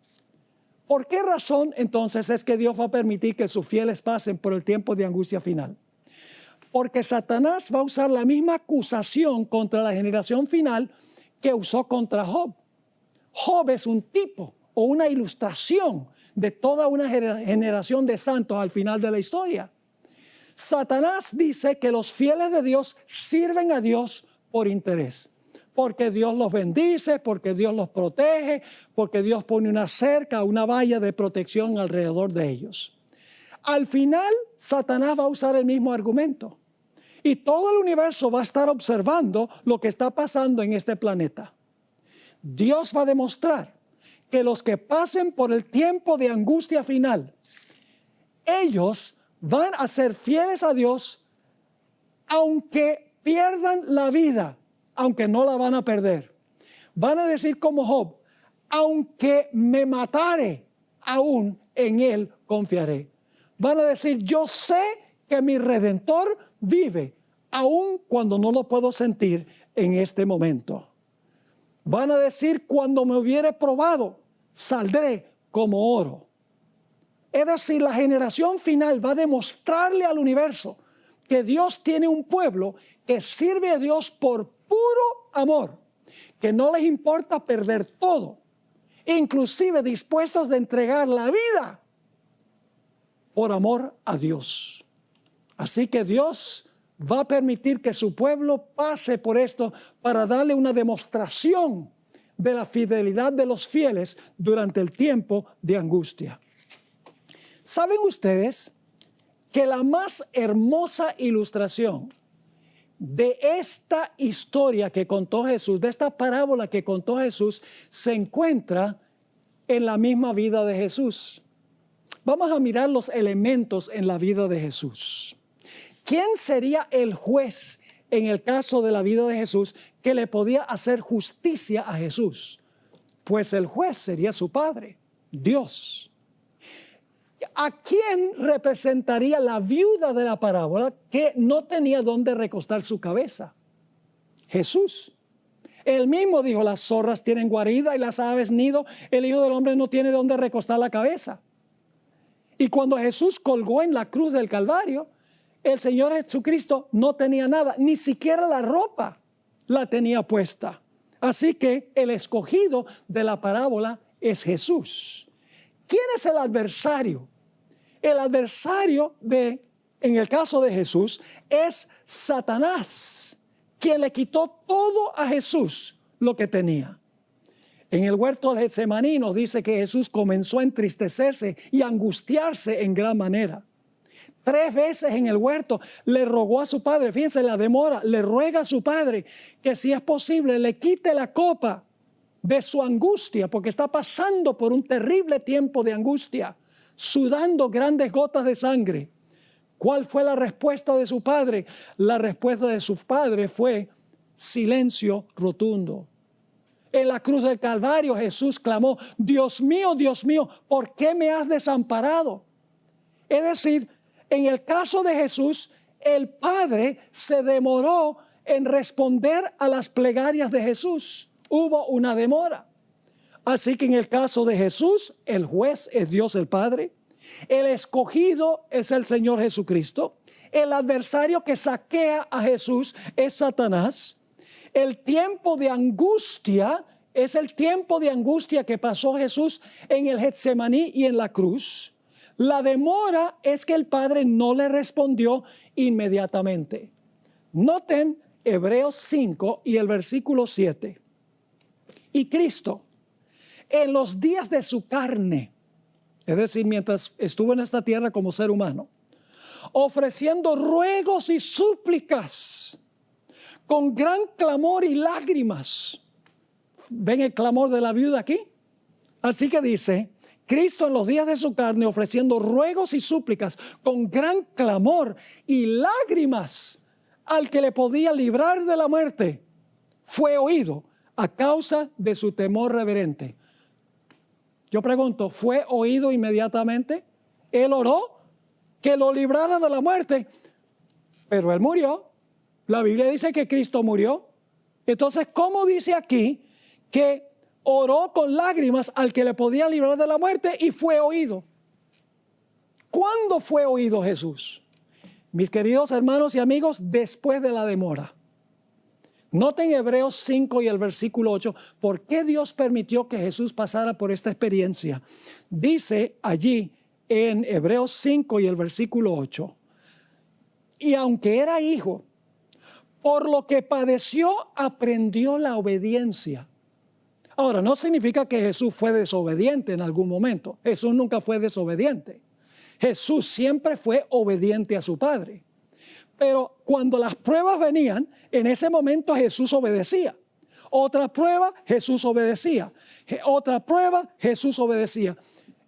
¿Por qué razón entonces es que Dios va a permitir que sus fieles pasen por el tiempo de angustia final? Porque Satanás va a usar la misma acusación contra la generación final que usó contra Job. Job es un tipo o una ilustración de toda una generación de santos al final de la historia. Satanás dice que los fieles de Dios sirven a Dios por interés, porque Dios los bendice, porque Dios los protege, porque Dios pone una cerca, una valla de protección alrededor de ellos. Al final, Satanás va a usar el mismo argumento y todo el universo va a estar observando lo que está pasando en este planeta. Dios va a demostrar que los que pasen por el tiempo de angustia final, ellos van a ser fieles a Dios aunque pierdan la vida, aunque no la van a perder. Van a decir como Job: aunque me matare, aún en él confiaré. Van a decir: yo sé que mi Redentor vive, aun cuando no lo puedo sentir en este momento. Van a decir, cuando me hubiere probado, saldré como oro. Es decir, la generación final va a demostrarle al universo que Dios tiene un pueblo que sirve a Dios por puro amor, que no les importa perder todo, inclusive dispuestos de entregar la vida por amor a Dios. Así que Dios va a permitir que su pueblo pase por esto para darle una demostración de la fidelidad de los fieles durante el tiempo de angustia. ¿Saben ustedes que la más hermosa ilustración de esta historia que contó Jesús, de esta parábola que contó Jesús, se encuentra en la misma vida de Jesús? Vamos a mirar los elementos en la vida de Jesús. ¿Quién sería el juez en el caso de la vida de Jesús que le podía hacer justicia a Jesús? Pues el juez sería su Padre, Dios. ¿A quién representaría la viuda de la parábola que no tenía dónde recostar su cabeza? Jesús. Él mismo dijo, las zorras tienen guarida y las aves nido, el Hijo del Hombre no tiene dónde recostar la cabeza. Y cuando Jesús colgó en la cruz del Calvario, el Señor Jesucristo no tenía nada, ni siquiera la ropa la tenía puesta. Así que el escogido de la parábola es Jesús. ¿Quién es el adversario? El adversario en el caso de Jesús es Satanás, quien le quitó todo a Jesús lo que tenía. En el huerto del Getsemaní nos dice que Jesús comenzó a entristecerse y angustiarse en gran manera. 3 veces en el huerto le rogó a su padre, fíjense la demora, le ruega a su padre que si es posible le quite la copa de su angustia, porque está pasando por un terrible tiempo de angustia, sudando grandes gotas de sangre. ¿Cuál fue la respuesta de su padre? La respuesta de su padre fue silencio rotundo. En la cruz del Calvario Jesús clamó, Dios mío, ¿por qué me has desamparado? Es decir, en el caso de Jesús, el Padre se demoró en responder a las plegarias de Jesús. Hubo una demora. Así que en el caso de Jesús, el juez es Dios el Padre. El escogido es el Señor Jesucristo. El adversario que saquea a Jesús es Satanás. El tiempo de angustia es el tiempo de angustia que pasó Jesús en el Getsemaní y en la cruz. La demora es que el Padre no le respondió inmediatamente. Noten Hebreos 5 y el versículo 7. Y Cristo, en los días de su carne, es decir, mientras estuvo en esta tierra como ser humano, ofreciendo ruegos y súplicas, con gran clamor y lágrimas. ¿Ven el clamor de la viuda aquí? Así que dice, Cristo en los días de su carne ofreciendo ruegos y súplicas con gran clamor y lágrimas al que le podía librar de la muerte, fue oído a causa de su temor reverente. Yo pregunto, ¿fue oído inmediatamente? Él oró que lo librara de la muerte, pero él murió. La Biblia dice que Cristo murió. Entonces, ¿cómo dice aquí que oró con lágrimas al que le podía librar de la muerte y fue oído? ¿Cuándo fue oído Jesús? Mis queridos hermanos y amigos, después de la demora. Noten Hebreos 5 y el versículo 8, ¿por qué Dios permitió que Jesús pasara por esta experiencia? Dice allí en Hebreos 5 y el versículo 8, y aunque era hijo, por lo que padeció, aprendió la obediencia. Ahora, no significa que Jesús fue desobediente en algún momento. Jesús nunca fue desobediente. Jesús siempre fue obediente a su Padre. Pero cuando las pruebas venían, en ese momento Jesús obedecía. Otra prueba, Jesús obedecía. Otra prueba, Jesús obedecía.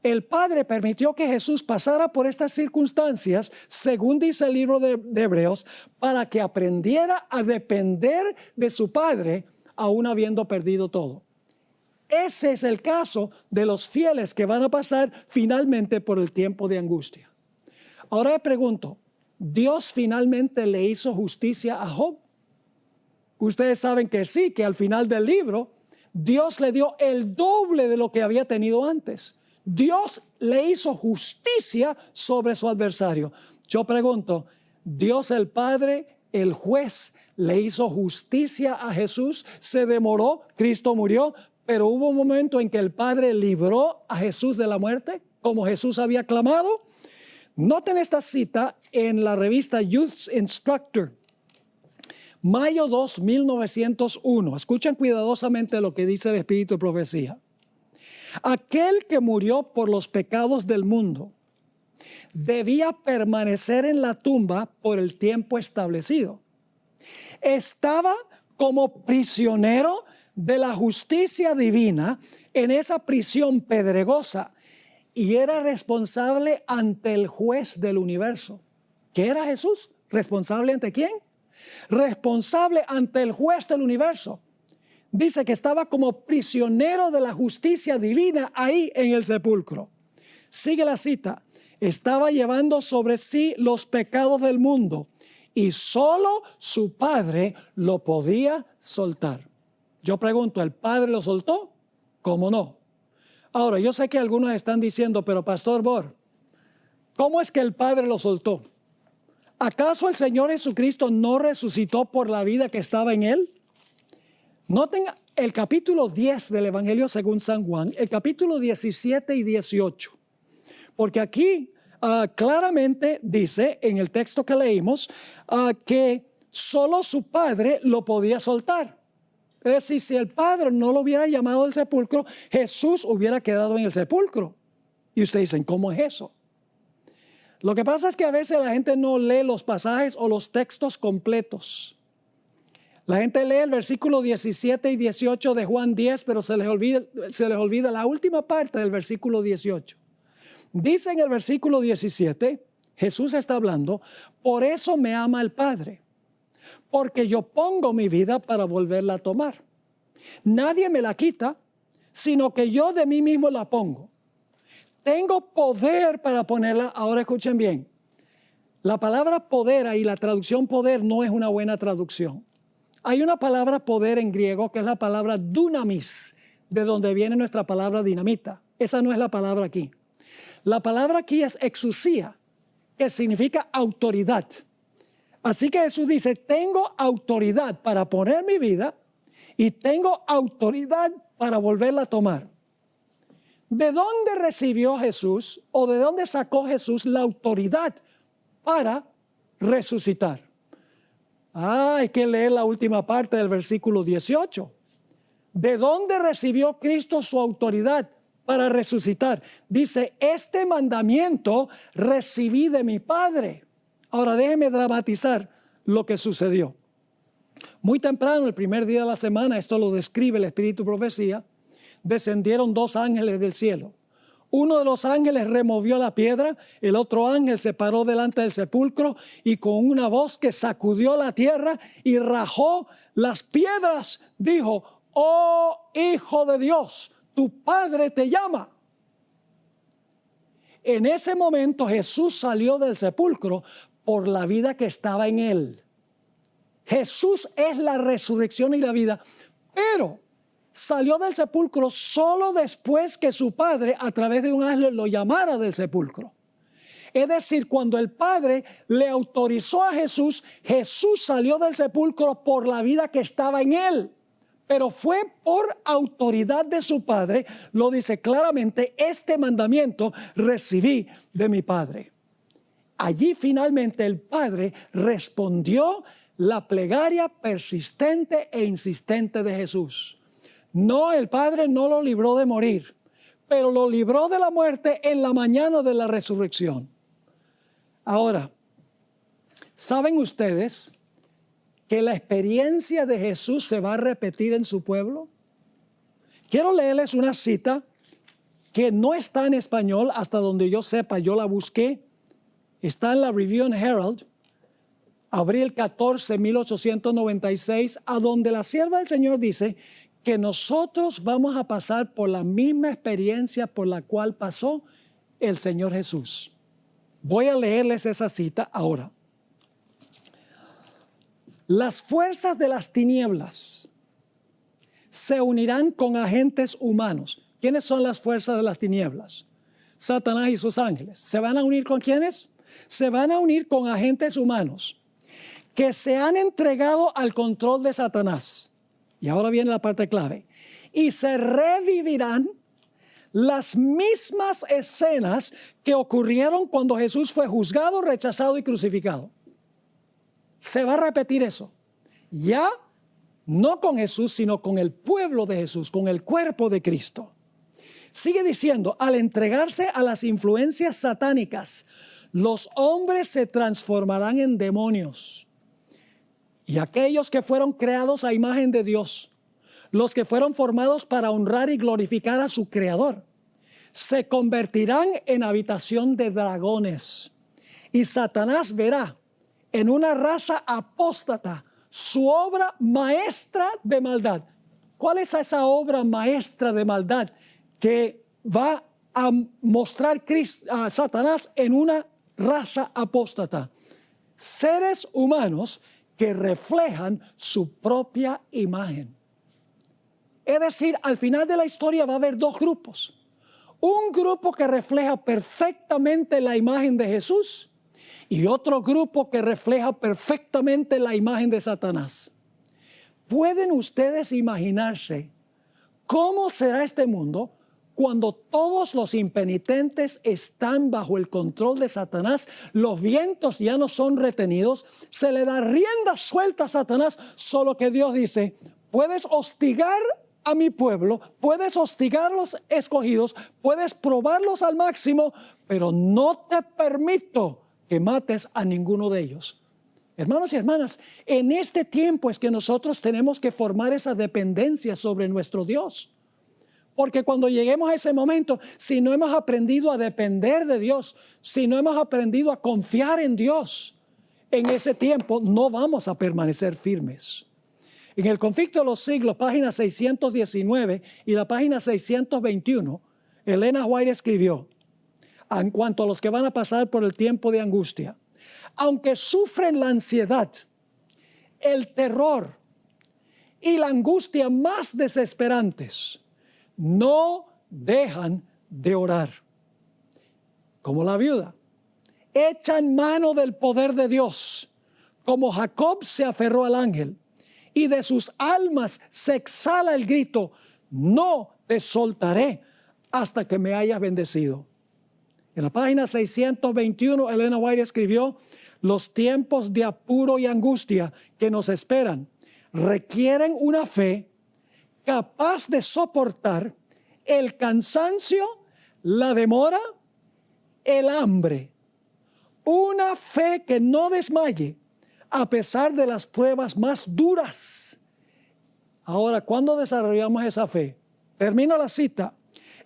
El Padre permitió que Jesús pasara por estas circunstancias, según dice el libro de Hebreos, para que aprendiera a depender de su Padre, aún habiendo perdido todo. Ese es el caso de los fieles que van a pasar finalmente por el tiempo de angustia. Ahora le pregunto, ¿Dios finalmente le hizo justicia a Job? Ustedes saben que sí, que al final del libro Dios le dio el doble de lo que había tenido antes. Dios le hizo justicia sobre su adversario. Yo pregunto, ¿Dios el Padre, el juez, le hizo justicia a Jesús? Se demoró, Cristo murió, pero hubo un momento en que el Padre libró a Jesús de la muerte, como Jesús había clamado. Noten esta cita en la revista Youth Instructor, mayo 2, 1901. Escuchen cuidadosamente lo que dice el Espíritu de Profecía. Aquel que murió por los pecados del mundo debía permanecer en la tumba por el tiempo establecido. Estaba como prisionero de la justicia divina en esa prisión pedregosa y era responsable ante el juez del universo. ¿Qué era Jesús? ¿Responsable ante quién? Responsable ante el juez del universo. Dice que estaba como prisionero de la justicia divina ahí en el sepulcro. Sigue la cita. Estaba llevando sobre sí los pecados del mundo y solo su Padre lo podía soltar. Yo pregunto, ¿el Padre lo soltó? ¿Cómo no? Ahora, yo sé que algunos están diciendo, pero Pastor Bor, ¿cómo es que el Padre lo soltó? ¿Acaso el Señor Jesucristo no resucitó por la vida que estaba en él? Noten el capítulo 10 del Evangelio según San Juan, el capítulo 17 y 18. Porque aquí claramente dice en el texto que leímos que solo su Padre lo podía soltar. Es decir, si el Padre no lo hubiera llamado del sepulcro, Jesús hubiera quedado en el sepulcro. Y ustedes dicen, ¿cómo es eso? Lo que pasa es que a veces la gente no lee los pasajes o los textos completos. La gente lee el versículo 17 y 18 de Juan 10, pero se les olvida la última parte del versículo 18. Dice en el versículo 17, Jesús está hablando, por eso me ama el Padre, porque yo pongo mi vida para volverla a tomar. Nadie me la quita, sino que yo de mí mismo la pongo. Tengo poder para ponerla. Ahora escuchen bien. La palabra poder ahí, la traducción poder no es una buena traducción. Hay una palabra poder en griego que es la palabra dunamis, de donde viene nuestra palabra dinamita. Esa no es la palabra aquí. La palabra aquí es exousia, que significa autoridad. Así que Jesús dice, tengo autoridad para poner mi vida y tengo autoridad para volverla a tomar. ¿De dónde recibió Jesús o de dónde sacó Jesús la autoridad para resucitar? Hay que leer la última parte del versículo 18. ¿De dónde recibió Cristo su autoridad para resucitar? Dice, este mandamiento recibí de mi Padre. Ahora déjeme dramatizar lo que sucedió. Muy temprano, el primer día de la semana, esto lo describe el Espíritu de Profecía, descendieron dos ángeles del cielo. Uno de los ángeles removió la piedra, el otro ángel se paró delante del sepulcro y con una voz que sacudió la tierra y rajó las piedras, dijo, oh Hijo de Dios, tu Padre te llama. En ese momento Jesús salió del sepulcro por la vida que estaba en él. Jesús es la resurrección y la vida, pero salió del sepulcro solo después que su Padre a través de un ángel lo llamara del sepulcro. Es decir, cuando el Padre le autorizó a Jesús, Jesús salió del sepulcro por la vida que estaba en él. Pero fue por autoridad de su Padre, lo dice claramente, este mandamiento recibí de mi Padre. Allí finalmente el Padre respondió la plegaria persistente e insistente de Jesús. No, el Padre no lo libró de morir, pero lo libró de la muerte en la mañana de la resurrección. Ahora, ¿saben ustedes que la experiencia de Jesús se va a repetir en su pueblo? Quiero leerles una cita que no está en español hasta donde yo sepa, yo la busqué. Está en la Review and Herald, abril 14, 1896, a donde la sierva del Señor dice que nosotros vamos a pasar por la misma experiencia por la cual pasó el Señor Jesús. Voy a leerles esa cita ahora. Las fuerzas de las tinieblas se unirán con agentes humanos. ¿Quiénes son las fuerzas de las tinieblas? Satanás y sus ángeles. ¿Se van a unir con quiénes? Se van a unir con agentes humanos que se han entregado al control de Satanás. Y ahora viene la parte clave. Y se revivirán las mismas escenas que ocurrieron cuando Jesús fue juzgado, rechazado y crucificado. Se va a repetir eso. Ya no con Jesús, sino con el pueblo de Jesús, con el cuerpo de Cristo. Sigue diciendo, al entregarse a las influencias satánicas, los hombres se transformarán en demonios. Y aquellos que fueron creados a imagen de Dios, los que fueron formados para honrar y glorificar a su Creador, se convertirán en habitación de dragones. Y Satanás verá en una raza apóstata su obra maestra de maldad. ¿Cuál es esa obra maestra de maldad que va a mostrar a Satanás en una raza apóstata? Seres humanos que reflejan su propia imagen. Es decir, al final de la historia va a haber dos grupos. Un grupo que refleja perfectamente la imagen de Jesús y otro grupo que refleja perfectamente la imagen de Satanás. ¿Pueden ustedes imaginarse cómo será este mundo cuando todos los impenitentes están bajo el control de Satanás? Los vientos ya no son retenidos, se le da rienda suelta a Satanás, solo que Dios dice, puedes hostigar a mi pueblo, puedes hostigar a los escogidos, puedes probarlos al máximo, pero no te permito que mates a ninguno de ellos. Hermanos y hermanas, en este tiempo es que nosotros tenemos que formar esa dependencia sobre nuestro Dios. Porque cuando lleguemos a ese momento, si no hemos aprendido a depender de Dios, si no hemos aprendido a confiar en Dios, en ese tiempo no vamos a permanecer firmes. En el Conflicto de los Siglos, página 619 y la página 621, Elena White escribió, en cuanto a los que van a pasar por el tiempo de angustia, aunque sufren la ansiedad, el terror y la angustia más desesperantes, no dejan de orar. Como la viuda, echan mano del poder de Dios, como Jacob se aferró al ángel, y de sus almas se exhala el grito, no te soltaré hasta que me hayas bendecido. En la página 621, Elena White escribió, los tiempos de apuro y angustia que nos esperan requieren una fe capaz de soportar el cansancio, la demora, el hambre. Una fe que no desmaye a pesar de las pruebas más duras. Ahora, ¿cuándo desarrollamos esa fe? Termino la cita.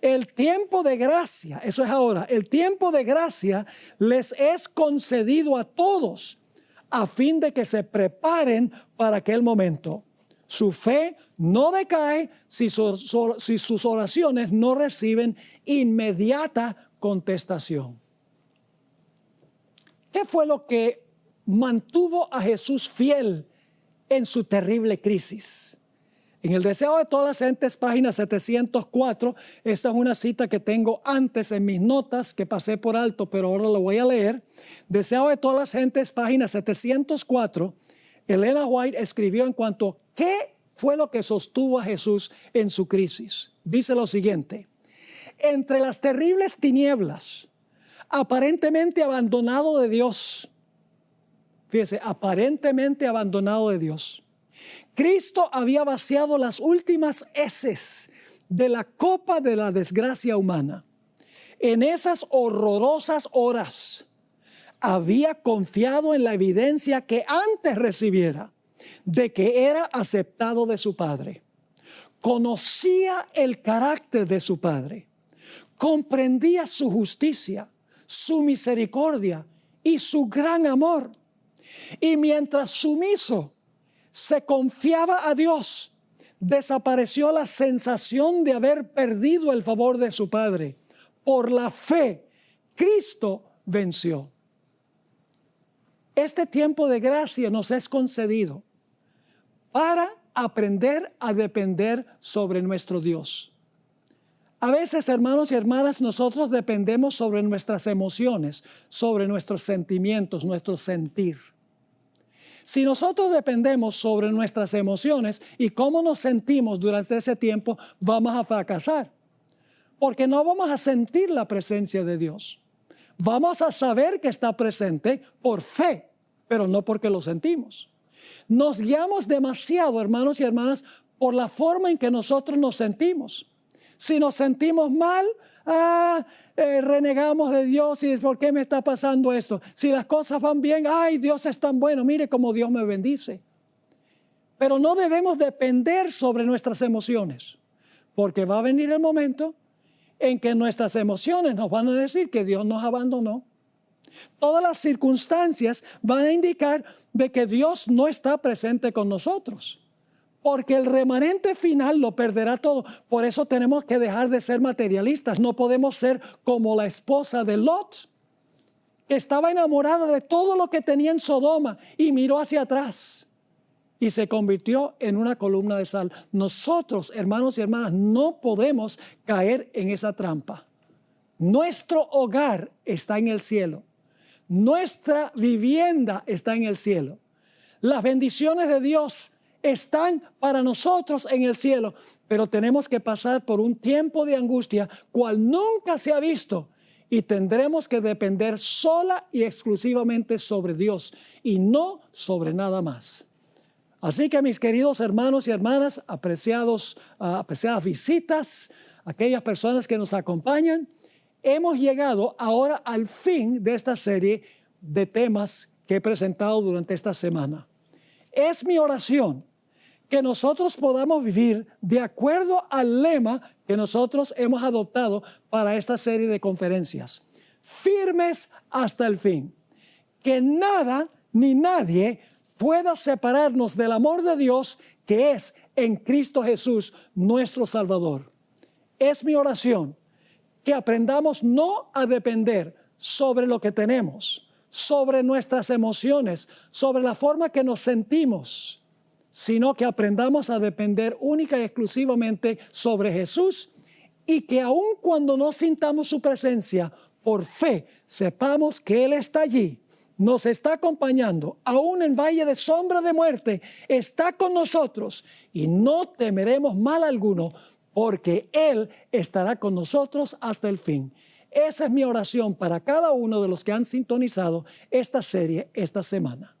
El tiempo de gracia, eso es ahora, el tiempo de gracia les es concedido a todos a fin de que se preparen para aquel momento. Su fe no decae si sus oraciones no reciben inmediata contestación. ¿Qué fue lo que mantuvo a Jesús fiel en su terrible crisis? En el Deseo de todas las gentes, página 704, esta es una cita que tengo antes en mis notas, que pasé por alto, pero ahora lo voy a leer. Deseo de todas las gentes, página 704, Elena White escribió en cuanto a qué fue lo que sostuvo a Jesús en su crisis. Dice lo siguiente, entre las terribles tinieblas, aparentemente abandonado de Dios, fíjese, aparentemente abandonado de Dios, Cristo había vaciado las últimas heces de la copa de la desgracia humana. En esas horrorosas horas había confiado en la evidencia que antes recibiera de que era aceptado de su Padre. Conocía el carácter de su Padre, comprendía su justicia, su misericordia y su gran amor. Y mientras sumiso se confiaba a Dios, desapareció la sensación de haber perdido el favor de su Padre. Por la fe, Cristo venció. Este tiempo de gracia nos es concedido para aprender a depender sobre nuestro Dios. A veces, hermanos y hermanas, nosotros dependemos sobre nuestras emociones, sobre nuestros sentimientos, nuestro sentir. Si nosotros dependemos sobre nuestras emociones y cómo nos sentimos durante ese tiempo, vamos a fracasar. Porque no vamos a sentir la presencia de Dios. Vamos a saber que está presente por fe, pero no porque lo sentimos. Nos guiamos demasiado, hermanos y hermanas, por la forma en que nosotros nos sentimos. Si nos sentimos mal, renegamos de Dios y ¿por qué me está pasando esto? Si las cosas van bien, ay, Dios es tan bueno, mire cómo Dios me bendice. Pero no debemos depender sobre nuestras emociones, porque va a venir el momento en que nuestras emociones nos van a decir que Dios nos abandonó. Todas las circunstancias van a indicar de que Dios no está presente con nosotros. Porque el remanente final lo perderá todo. Por eso tenemos que dejar de ser materialistas. No podemos ser como la esposa de Lot, que estaba enamorada de todo lo que tenía en Sodoma y miró hacia atrás y se convirtió en una columna de sal. Nosotros, hermanos y hermanas, no podemos caer en esa trampa. Nuestro hogar está en el cielo. Nuestra vivienda está en el cielo. Las bendiciones de Dios están para nosotros en el cielo, pero tenemos que pasar por un tiempo de angustia cual nunca se ha visto y tendremos que depender sola y exclusivamente sobre Dios y no sobre nada más. Así que mis queridos hermanos y hermanas, apreciadas visitas, aquellas personas que nos acompañan, hemos llegado ahora al fin de esta serie de temas que he presentado durante esta semana. Es mi oración que nosotros podamos vivir de acuerdo al lema que nosotros hemos adoptado para esta serie de conferencias. Firmes hasta el fin. Que nada ni nadie pueda separarnos del amor de Dios que es en Cristo Jesús, nuestro Salvador. Es mi oración que aprendamos no a depender sobre lo que tenemos, sobre nuestras emociones, sobre la forma que nos sentimos, sino que aprendamos a depender única y exclusivamente sobre Jesús y que aun cuando no sintamos su presencia, por fe sepamos que Él está allí, nos está acompañando, aún en valle de sombra de muerte, está con nosotros y no temeremos mal alguno porque Él estará con nosotros hasta el fin. Esa es mi oración para cada uno de los que han sintonizado esta serie esta semana.